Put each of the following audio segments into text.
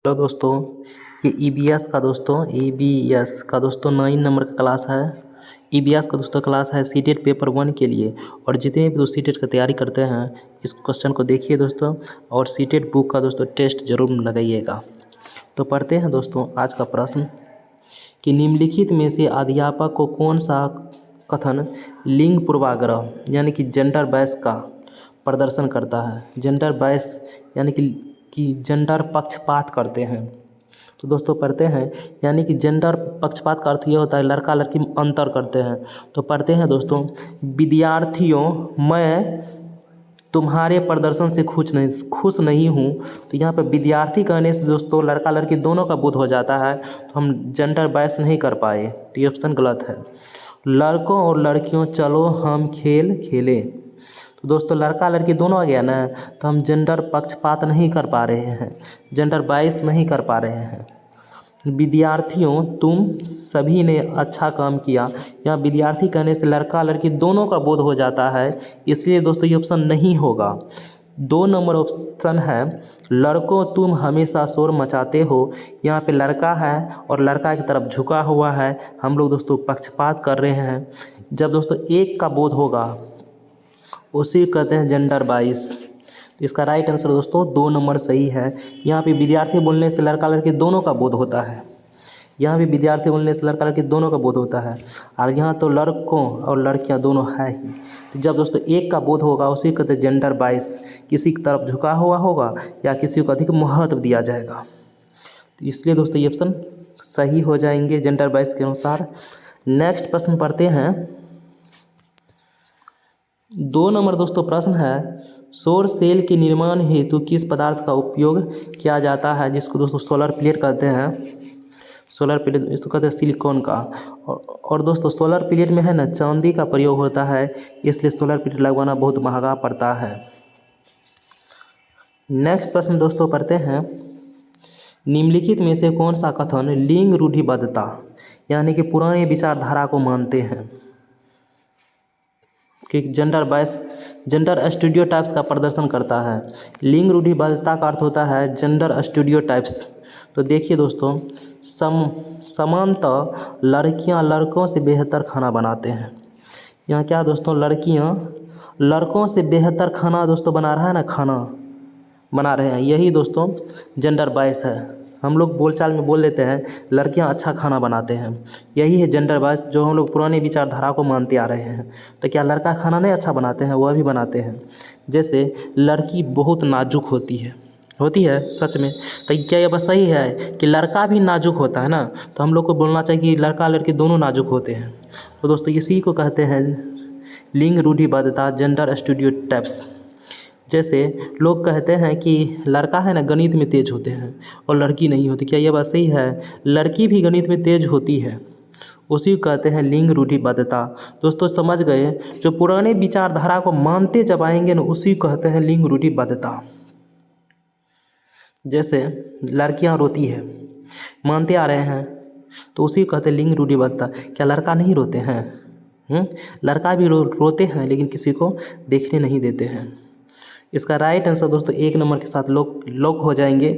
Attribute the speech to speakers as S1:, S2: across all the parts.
S1: Hello दोस्तों, ये EBS का दोस्तों 9 नंबर का क्लास है। ईबीएस का दोस्तों क्लास है सीटेट पेपर 1 के लिए। और जितने भी दोस्त सीटेट की तैयारी करते हैं इस क्वेश्चन को देखिए दोस्तों, और सीटेट बुक का दोस्तों टेस्ट जरूर लगाइएगा। तो पढ़ते हैं दोस्तों आज का प्रश्न कि निम्नलिखित में से अध्यापक को कौन सा कथन लिंग पूर्वाग्रह यानी कि जेंडर बायस का प्रदर्शन करता है। जेंडर बायस यानी कि जेंडर पक्षपात करते हैं। तो दोस्तों पढ़ते हैं, यानी कि जेंडर पक्षपात का अर्थ ये होता है लड़का लड़की में अंतर करते हैं। तो पढ़ते हैं दोस्तों, विद्यार्थियों मैं तुम्हारे प्रदर्शन से खुश नहीं हूँ। तो यहाँ पर विद्यार्थी कहने से दोस्तों लड़का लड़की दोनों का बोध हो जाता है, तो हम जेंडर बायस नहीं कर पाए, तो ये ऑप्शन गलत है। लड़कों और लड़कियों चलो हम खेल खेलें। तो दोस्तों लड़का लड़की दोनों आ गया ना, तो हम जेंडर पक्षपात नहीं कर पा रहे हैं, जेंडर बायस नहीं कर पा रहे हैं। विद्यार्थियों तुम सभी ने अच्छा काम किया, यहाँ विद्यार्थी कहने से लड़का लड़की दोनों का बोध हो जाता है, इसलिए दोस्तों ये ऑप्शन नहीं होगा। 2 नंबर ऑप्शन है, लड़कों तुम हमेशा शोर मचाते हो। यहाँ पे लड़का है और लड़का की तरफ झुका हुआ है, हम लोग दोस्तों पक्षपात कर रहे हैं। जब दोस्तों एक का बोध होगा उसी कहते हैं जेंडर बायस। तो इसका राइट आंसर दोस्तों 2 नंबर सही है। यहाँ पे विद्यार्थी बोलने से लड़का लड़की दोनों का बोध होता है, यहाँ भी विद्यार्थी बोलने से लड़का लड़की दोनों का बोध होता है, और यहाँ तो लड़कों और लड़कियाँ दोनों है ही। तो जब दोस्तों एक का बोध होगा उसी कहते हैं जेंडर बायस, किसी की तरफ झुका हुआ होगा या किसी को अधिक महत्व दिया जाएगा। तो इसलिए दोस्तों ये ऑप्शन सही हो जाएंगे जेंडर बायस के अनुसार। नेक्स्ट प्रश्न पढ़ते हैं। 2 नंबर दोस्तों प्रश्न है, सौर सेल के निर्माण हेतु किस पदार्थ का उपयोग किया जाता है, जिसको दोस्तों सोलर प्लेट कहते हैं। सोलर प्लेट इसको कहते हैं सिलिकॉन का। और दोस्तों सोलर प्लेट में है ना चांदी का प्रयोग होता है, इसलिए सोलर प्लेट लगवाना बहुत महंगा पड़ता है। नेक्स्ट प्रश्न दोस्तों पढ़ते हैं, निम्नलिखित में से कौन सा कथन लिंग रूढ़िबद्धता यानी कि पुराने विचारधारा को मानते हैं कि जेंडर बायस जेंडर स्टीरियोटाइप्स का प्रदर्शन करता है। लिंग रूढ़िबद्धता का अर्थ होता है जेंडर स्टीरियोटाइप्स। तो देखिए दोस्तों, समानतः लड़कियां लड़कों से बेहतर खाना बनाते हैं। यहाँ क्या दोस्तों, लड़कियां लड़कों से बेहतर खाना दोस्तों बना रहा है ना, खाना बना रहे हैं, यही दोस्तों जेंडर बायस है। हम लोग बोलचाल में बोल देते हैं लड़कियां अच्छा खाना बनाते हैं, यही है जेंडर बायस जो हम लोग पुरानी विचारधारा को मानते आ रहे हैं। तो क्या लड़का खाना नहीं अच्छा बनाते हैं, वह भी बनाते हैं। जैसे लड़की बहुत नाजुक होती है सच में। तो क्या ये बात सही है कि लड़का भी नाजुक होता है ना, तो हम लोग को बोलना चाहिए कि लड़का लड़की दोनों नाजुक होते हैं। तो दोस्तों इसी को कहते हैं लिंग रूढ़िबद्धता, जेंडर स्टीरियोटाइप्स। जैसे लोग कहते हैं कि लड़का है ना गणित में तेज होते हैं और लड़की नहीं होती, क्या ये बात सही है? लड़की भी गणित में तेज होती है, उसी को कहते हैं लिंग रूढ़िबद्धता। दोस्तों समझ गए, जो पुराने विचारधारा को मानते जब आएंगे ना उसी को कहते हैं लिंग रूढ़िबद्धता। जैसे लड़कियां रोती है, मानते आ रहे हैं, तो उसी को कहते हैं लिंग रूढ़िबद्धता। क्या लड़का नहीं रोते हैं? लड़का भी रोते हैं, लेकिन किसी को देखने नहीं देते हैं। इसका राइट आंसर दोस्तों 1 नंबर के साथ लोग हो जाएंगे।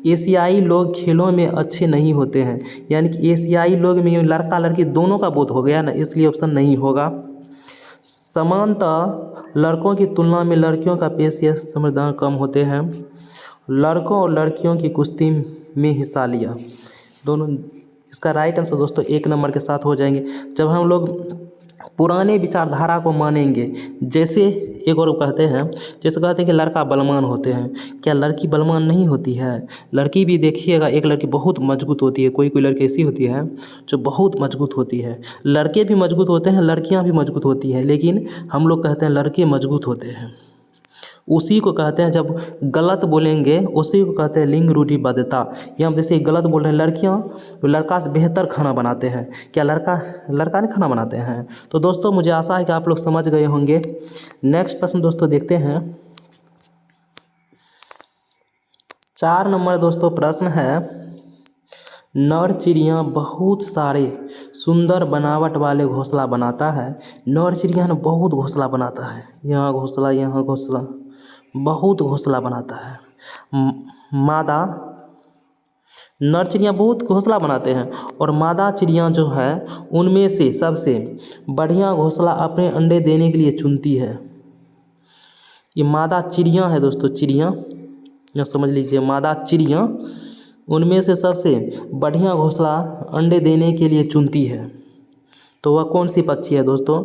S1: एशियाई लोग खेलों में अच्छे नहीं होते हैं, यानी कि एशियाई लोग में लड़का लड़की दोनों का बोध हो गया ना, इसलिए ऑप्शन नहीं होगा। समानतः लड़कों की तुलना में लड़कियों का पेशिया समझदार कम होते हैं। लड़कों और लड़कियों की कुश्ती में हिस्सा लिया, दोनों। इसका राइट आंसर दोस्तों 1 नंबर के साथ हो जाएंगे। जब हम लोग पुराने विचारधारा को मानेंगे, जैसे एक और कहते हैं, जैसे कहते हैं कि लड़का बलवान होते हैं, क्या लड़की बलवान नहीं होती है? लड़की भी देखिएगा, एक लड़की बहुत मजबूत होती है, कोई लड़की ऐसी होती है जो बहुत मजबूत होती है। लड़के भी मजबूत होते हैं, लड़कियां भी मजबूत होती हैं, लेकिन हम लोग कहते हैं लड़के मजबूत होते हैं। उसी को कहते हैं, जब गलत बोलेंगे उसी को कहते हैं लिंग रूढ़िबद्धता। या हम जैसे गलत बोल रहे हैं, लड़कियां लड़का से बेहतर खाना बनाते हैं, क्या लड़का नहीं खाना बनाते हैं? तो दोस्तों मुझे आशा है कि आप लोग समझ गए होंगे। नेक्स्ट प्रश्न दोस्तों देखते हैं। 4 नंबर दोस्तों प्रश्न है, नर चिड़िया बहुत सारे सुंदर बनावट वाले घोंसला बनाता है। नर चिड़िया ना बहुत घोंसला बनाता है, यहाँ घोंसला, यहाँ घोंसला, बहुत घोंसला बनाता है। मादा नर चिड़िया बहुत घोंसला बनाते हैं और मादा चिड़िया जो है उनमें से सबसे बढ़िया घोंसला अपने अंडे देने के लिए चुनती है। ये मादा चिड़िया है दोस्तों, चिड़िया यह समझ लीजिए, मादा चिड़िया उनमें से सबसे बढ़िया घोंसला अंडे देने के लिए चुनती है। तो वह कौन सी पक्षी है दोस्तों?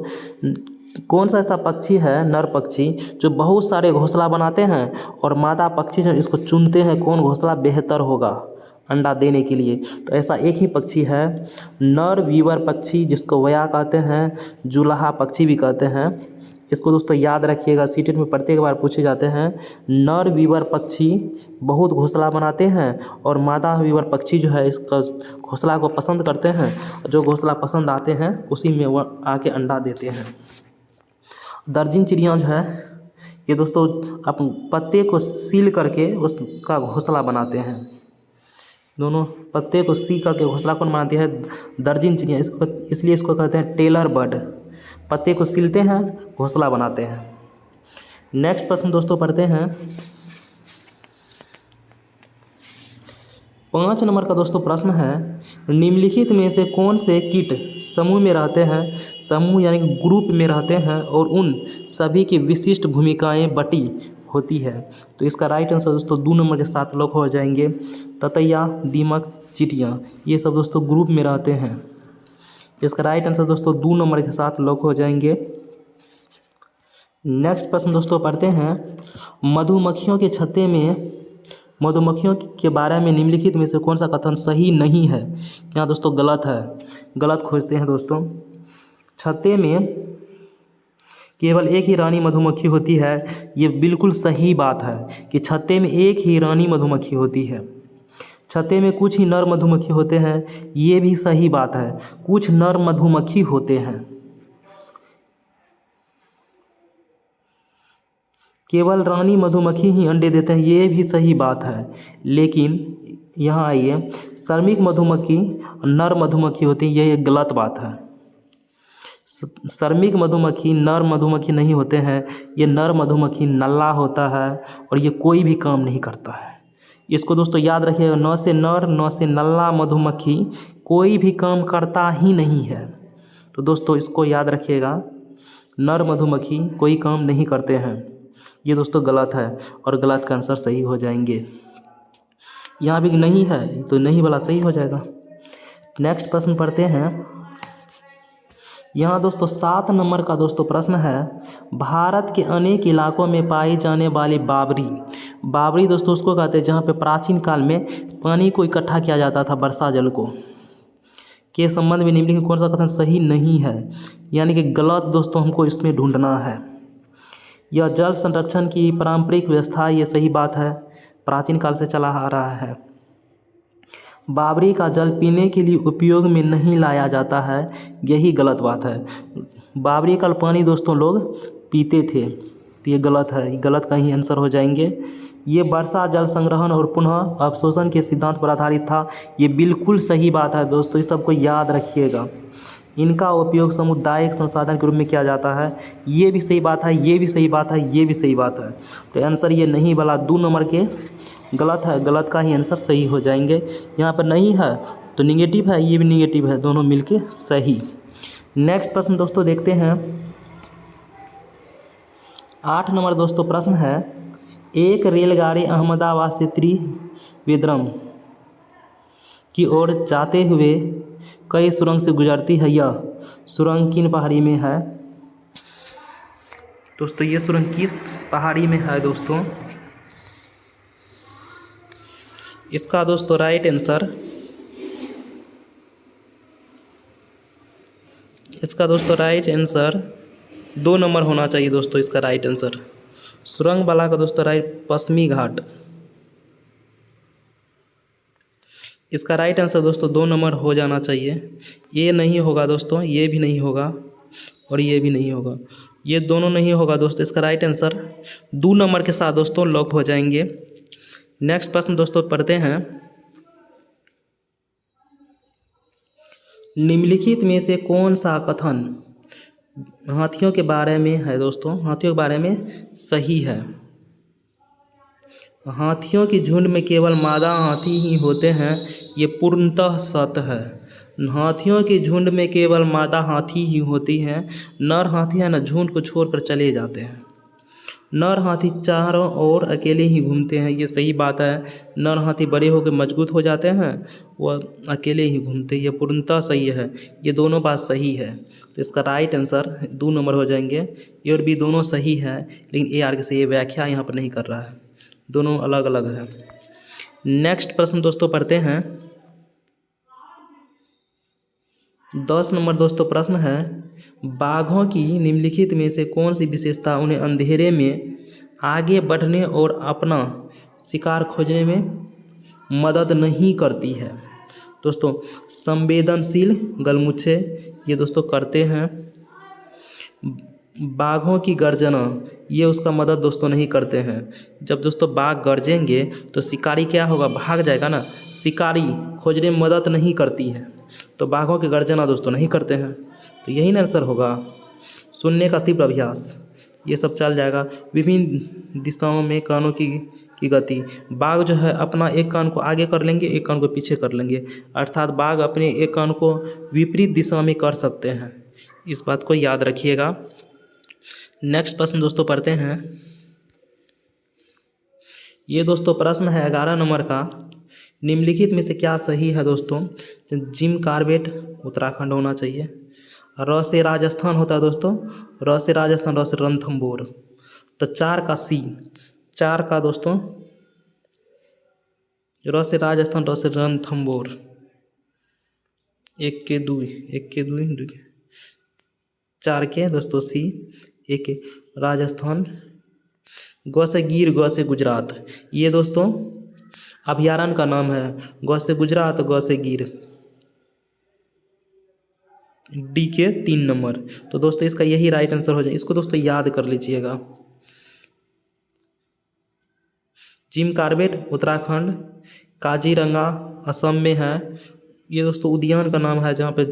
S1: कौन सा ऐसा पक्षी है, नर पक्षी, जो बहुत सारे घोंसला बनाते हैं और मादा पक्षी जो इसको चुनते हैं कौन घोंसला बेहतर होगा अंडा देने के लिए? तो ऐसा एक ही पक्षी है, नर वीवर पक्षी, जिसको वया कहते हैं, जुलाहा पक्षी भी कहते हैं। इसको दोस्तों याद रखिएगा, सीटेट में प्रत्येक बार पूछे जाते हैं। नर वीवर पक्षी बहुत घोंसला बनाते हैं और मादा वीवर पक्षी जो है इसका घोंसला को पसंद करते हैं, जो घोंसला पसंद आते हैं उसी में वह आके अंडा देते हैं। दर्जन चिड़िया जो है ये दोस्तों अपन पत्ते को सील करके उसका घोंसला बनाते हैं। दोनों पत्ते को सी करके घोंसला कौन बनाती है? दर्जन चिड़िया। इसको इसलिए इसको कहते हैं टेलर बर्ड। पत्ते को सीलते हैं, घोंसला बनाते हैं। नेक्स्ट प्रश्न दोस्तों पढ़ते हैं 5 नंबर का दोस्तों प्रश्न है, निम्नलिखित में से कौन से कीट समूह में रहते हैं, समूह यानी कि ग्रुप में रहते हैं और उन सभी की विशिष्ट भूमिकाएं बटी होती है? तो इसका राइट आंसर दोस्तों 2 नंबर के साथ लॉक हो जाएंगे। ततैया, दीमक, चींटियाँ, ये सब दोस्तों ग्रुप में रहते हैं। इसका राइट आंसर दोस्तों 2 नंबर के साथ लॉक हो जाएंगे। नेक्स्ट प्रश्न दोस्तों पढ़ते हैं, मधुमक्खियों के छत्ते में मधुमक्खियों के बारे में निम्नलिखित में से कौन सा कथन सही नहीं है? यहाँ दोस्तों गलत है, गलत खोजते हैं दोस्तों। छत्ते में केवल एक ही रानी मधुमक्खी होती है, ये बिल्कुल सही बात है कि छत्ते में एक ही रानी मधुमक्खी होती है। छत्ते में कुछ ही नर मधुमक्खी होते हैं, ये भी सही बात है, कुछ नर मधुमक्खी होते हैं। केवल रानी मधुमक्खी ही अंडे देते हैं, ये भी सही बात है। लेकिन यहाँ आइए, श्रमिक मधुमक्खी नर मधुमक्खी होती है, ये गलत बात है। श्रमिक मधुमक्खी नर मधुमक्खी नहीं होते हैं, ये नर मधुमक्खी नल्ला होता है और ये कोई भी काम नहीं करता है। इसको दोस्तों याद रखिएगा, न से नर न से नल्ला मधुमक्खी कोई भी काम करता ही नहीं है। तो दोस्तों इसको याद रखिएगा, नर मधुमक्खी कोई काम नहीं करते हैं। ये दोस्तों गलत है और गलत का आंसर सही हो जाएंगे। यहाँ भी नहीं है तो नहीं वाला सही हो जाएगा। नेक्स्ट प्रश्न पढ़ते हैं, यहाँ दोस्तों 7 नंबर का दोस्तों प्रश्न है, भारत के अनेक इलाकों में पाई जाने वाली बावरी। बावरी दोस्तों उसको कहते हैं जहाँ पे प्राचीन काल में पानी को इकट्ठा किया जाता था, वर्षा जल को, के संबंध में निम्नलिखित कौन सा कथन सही नहीं है? यानी कि गलत दोस्तों हमको इसमें ढूंढना है। यह जल संरक्षण की पारंपरिक व्यवस्था, ये सही बात है, प्राचीन काल से चला आ रहा है। बावरी का जल पीने के लिए उपयोग में नहीं लाया जाता है, यही गलत बात है। बावरी का पानी दोस्तों लोग पीते थे, तो ये गलत है, गलत का ही आंसर हो जाएंगे। ये वर्षा जल संग्रहण और पुनः अवशोषण के सिद्धांत पर आधारित था, ये बिल्कुल सही बात है दोस्तों, इस सबको याद रखिएगा। इनका उपयोग सामुदायिक संसाधन के रूप में किया जाता है, ये भी सही बात है, ये भी सही बात है, ये भी सही बात है। तो आंसर ये नहीं वाला 2 नंबर के गलत है, गलत का ही आंसर सही हो जाएंगे। यहाँ पर नहीं है तो निगेटिव है, ये भी निगेटिव है, दोनों मिलके सही। नेक्स्ट प्रश्न दोस्तों देखते हैं, 8 नंबर दोस्तों प्रश्न है, एक रेलगाड़ी अहमदाबाद से त्रिवेंद्रम की ओर जाते हुए कई सुरंग से गुजरती है, यह सुरंग किन पहाड़ी में है? दोस्तों ये सुरंग किस पहाड़ी में है दोस्तों? इसका दोस्तों राइट आंसर, इसका दोस्तों राइट आंसर 2 नंबर होना चाहिए दोस्तों। इसका राइट आंसर सुरंग वाला का दोस्तों राइट पश्चिमी घाट, इसका राइट आंसर दोस्तों 2 नंबर हो जाना चाहिए। ये नहीं होगा दोस्तों, ये भी नहीं होगा और ये भी नहीं होगा, ये दोनों नहीं होगा दोस्तों। इसका राइट आंसर 2 नंबर के साथ दोस्तों लॉक हो जाएंगे। नेक्स्ट प्रश्न दोस्तों पढ़ते हैं, निम्नलिखित में से कौन सा कथन हाथियों के बारे में है दोस्तों, हाथियों के बारे में सही है? हाथियों के झुंड में केवल मादा हाथी ही होते हैं, ये पूर्णतः सत्य है। हाथियों के झुंड में केवल मादा हाथी ही होती हैं, नर हाथी है ना झुंड को छोड़कर चले जाते हैं। नर हाथी चारों ओर अकेले ही घूमते हैं, ये सही बात है। नर हाथी बड़े होकर मजबूत हो जाते हैं, वह अकेले ही घूमते हैं, ये पूर्णतः सही है। ये दोनों बात सही है, तो इसका राइट आंसर 2 नंबर हो जाएंगे। ए और बी दोनों सही है, लेकिन ए आगे से ये व्याख्या यहाँ पर नहीं कर रहा है, दोनों अलग अलग है। नेक्स्ट प्रश्न दोस्तों पढ़ते हैं। 10 नंबर दोस्तों प्रश्न है, बाघों की निम्नलिखित में से कौन सी विशेषता उन्हें अंधेरे में आगे बढ़ने और अपना शिकार खोजने में मदद नहीं करती है? दोस्तों संवेदनशील गलमुच्छे ये दोस्तों करते हैं। बाघों की गर्जना ये उसका मदद दोस्तों नहीं करते हैं। जब दोस्तों बाघ गरजेंगे तो शिकारी क्या होगा, भाग जाएगा ना, शिकारी खोजने में मदद नहीं करती है, तो बाघों की गर्जना दोस्तों नहीं करते हैं, तो यही ना आंसर होगा। सुनने का तीव्र अभ्यास ये सब चल जाएगा। विभिन्न दिशाओं में कानों की गति, बाघ जो है अपना एक कान को आगे कर लेंगे, एक कान को पीछे कर लेंगे, अर्थात बाघ अपने एक कान को विपरीत दिशा में कर सकते हैं, इस बात को याद रखिएगा। नेक्स्ट प्रश्न दोस्तों पढ़ते हैं। ये दोस्तों प्रश्न है 11 नंबर का, निम्नलिखित में से क्या सही है दोस्तों? जिम कार्बेट उत्तराखंड होना चाहिए। र से राजस्थान होता है दोस्तों, र से राजस्थान, र से रणथंभौर, तो 4 का सी, 4 का दोस्तों र से राजस्थान, र से रणथंभौर, 1 के 2, 1 के 2, 2 के 4 के दोस्तों सी, 1 के राजस्थान, ग से गिर, ग से गुजरात, ये दोस्तों अभयारण्य का नाम है। ग से गुजरात, ग से गिर, डी के 3 नंबर, तो दोस्तों इसका यही राइट आंसर हो जाए, इसको दोस्तों याद कर लीजिएगा। जिम कार्बेट उत्तराखंड, काजीरंगा असम में है, ये दोस्तों उद्यान का नाम है जहाँ पे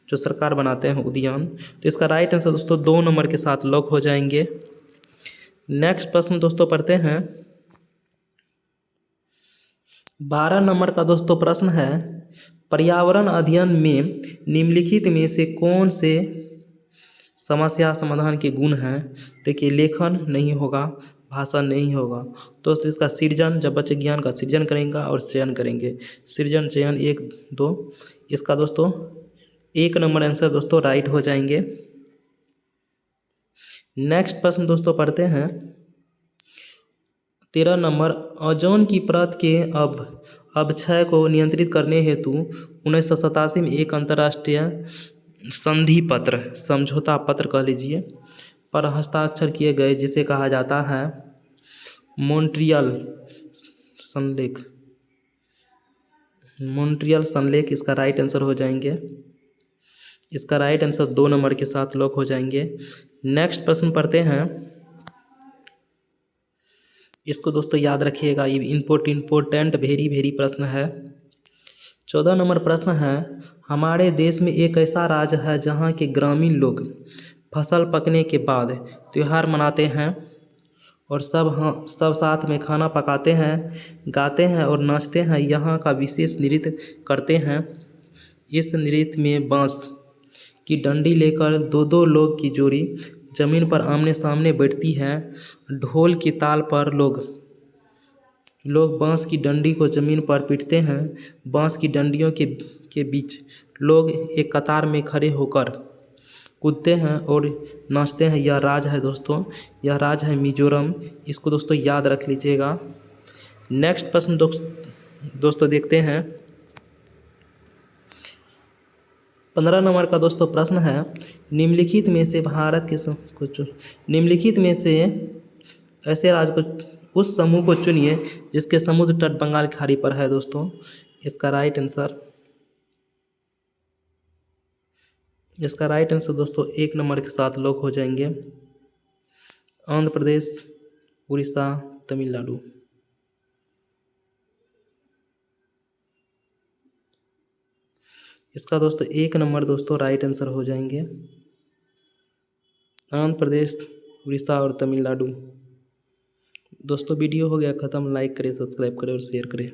S1: जो सरकार बनाते हैं उद्यान, तो इसका राइट आंसर दोस्तों 2 नंबर के साथ लॉक हो जाएंगे। नेक्स्ट प्रश्न दोस्तों पढ़ते हैं। 12 नंबर का दोस्तों प्रश्न है, पर्यावरण अध्ययन में निम्नलिखित में से कौन से समस्या समाधान के गुण हैं? देखिए लेखन नहीं होगा, भाषण नहीं होगा, दोस्तों इसका सृजन, जब बच्चे ज्ञान का सृजन करेंगे और चयन करेंगे, सृजन चयन 1 2, इसका दोस्तों 1 नंबर आंसर दोस्तों राइट हो जाएंगे। नेक्स्ट प्रश्न दोस्तों पढ़ते हैं। 13 नंबर, ओजोन की परत के अपक्षय को नियंत्रित करने हेतु 1987 में एक अंतर्राष्ट्रीय संधि पत्र, समझौता पत्र कह लीजिए, पर हस्ताक्षर किए गए, जिसे कहा जाता है मॉन्ट्रियल संलेख। मॉन्ट्रियल संलेख इसका राइट आंसर हो जाएंगे, इसका राइट आंसर 2 नंबर के साथ लॉक हो जाएंगे। नेक्स्ट प्रश्न पढ़ते हैं, इसको दोस्तों याद रखिएगा, ये इम्पोर्टेंट वेरी प्रश्न है। 14 नंबर प्रश्न है, हमारे देश में एक ऐसा राज्य है जहाँ के ग्रामीण लोग फसल पकने के बाद त्यौहार मनाते हैं और सब साथ में खाना पकाते हैं, गाते हैं और नाचते हैं, यहाँ का विशेष नृत्य करते हैं। इस नृत्य में बांस की डंडी लेकर 2-2 लोग की जोड़ी जमीन पर आमने सामने बैठती है, ढोल की ताल पर लोग बांस की डंडी को ज़मीन पर पीटते हैं, बांस की डंडियों के बीच लोग एक कतार में खड़े होकर कूदते हैं और नाचते हैं। यह राज्य है दोस्तों, यह राज्य है मिजोरम, इसको दोस्तों याद रख लीजिएगा। नेक्स्ट प्रश्न दोस्तों देखते हैं। 15 नंबर का दोस्तों प्रश्न है, निम्नलिखित में से भारत के निम्नलिखित में से ऐसे राज्य को, उस समूह को चुनिए जिसके समुद्र तट बंगाल की खाड़ी पर है दोस्तों, इसका राइट आंसर दोस्तों 1 नंबर के साथ लॉक हो जाएंगे, आंध्र प्रदेश, उड़ीसा, तमिलनाडु। इसका दोस्तों 1 नंबर दोस्तों राइट आंसर हो जाएंगे, आंध्र प्रदेश, उड़ीसा और तमिलनाडु। दोस्तों वीडियो हो गया ख़त्म। लाइक करें, सब्सक्राइब करें और शेयर करें।